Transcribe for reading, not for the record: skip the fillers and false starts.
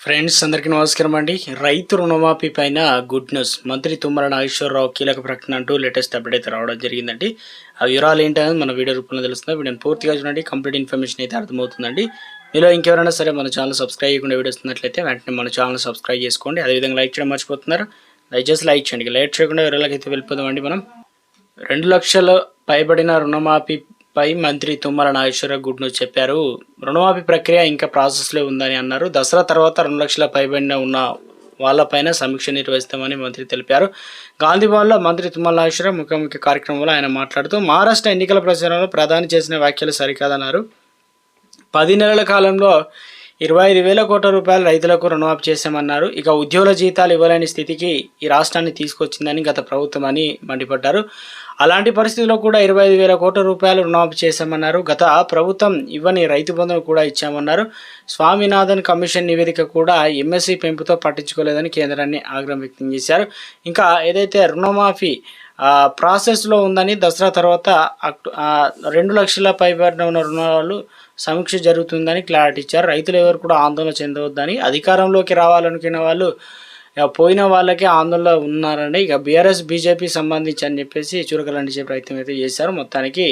Friends అందరికీ నమస్కారం అండి. రైతు రుణమాఫీ పైన గుడ్ న్యూస్. మంత్రి తుమ్మల నాగేశ్వరరావు కీలక ప్రకటన అంటూ లేటెస్ట్ అప్డేట్ అయితే రావడం జరిగిందండి. ఆ వివరాలు ఏంటనేది మన వీడియో రూపంలో తెలుస్తుంది. వీడియోని పూర్తిగా చూడండి, కంప్లీట్ ఇన్ఫర్మేషన్ అయితే అర్థమవుతుందండి. మీలో ఇంకెవరైనా సరే మన ఛానల్ సబ్స్క్రైబ్ చేయకుండా వీడియో వస్తున్నట్లయితే వెంటనే మన ఛానల్ సబ్స్క్రైబ్ చేసుకోండి. అదేవిధంగా లైక్ చేయడం మర్చిపోతున్నారు, దయచేసి లైక్ చేయండి. లైక్ చేయకుండా వివరాలకైతే వెళ్ళిపోదామండి. మనం 2 లక్షల పైబడిన రుణమాఫీపై మంత్రి తుమ్మల నాగేశ్వరరావు గుడ్ న్యూస్ చెప్పారు. రుణమాఫీ ప్రక్రియ ఇంకా ప్రాసెస్లో ఉందని అన్నారు. దసరా తర్వాత 2 లక్షల పైబడిన ఉన్న వాళ్ళపైన సమీక్ష నిర్వహిస్తామని మంత్రి తెలిపారు. గాంధీభవన్లో మంత్రి తుమ్మల నాగేశ్వరరావు ముఖాముఖి కార్యక్రమంలో ఆయన మాట్లాడుతూ మహారాష్ట్ర ఎన్నికల ప్రచారంలో ప్రధాని చేసిన వ్యాఖ్యలు సరికాదన్నారు. 10 నెలల కాలంలో 25,000 కోట్ల రూపాయలు రైతులకు రుణమాఫీ చేశామన్నారు. ఇక ఉద్యోగుల జీతాలు ఇవ్వలేని స్థితికి ఈ రాష్ట్రాన్ని తీసుకొచ్చిందని గత ప్రభుత్వం అని మండిపడ్డారు. అలాంటి పరిస్థితుల్లో కూడా 25,000 కోట్ల రూపాయలు రుణమాఫీ చేశామన్నారు. గత ప్రభుత్వం ఇవ్వని రైతు బంధును కూడా ఇచ్చామన్నారు. స్వామినాథన్ కమిషన్ నివేదిక కూడా ఎంఎస్సీ పెంపుతో పట్టించుకోలేదని కేంద్రాన్ని ఆగ్రహం వ్యక్తం చేశారు. ఇంకా ఏదైతే రుణమాఫీ ప్రాసెస్లో ఉందని దసరా తర్వాత 2 లక్షల పైబడిన ఉన్న రుణాలు సమీక్ష జరుగుతుందని క్లారిటీ ఇచ్చారు. రైతులు ఎవరు కూడా ఆందోళన చెందవద్దని, అధికారంలోకి రావాలనుకునే వాళ్ళు పోయిన వాళ్ళకే ఆందోళన ఉన్నారని, ఇక బీఆర్ఎస్ బీజేపీ సంబంధించి అని చెప్పేసి చురకలంటించే ప్రయత్నం అయితే చేశారు. మొత్తానికి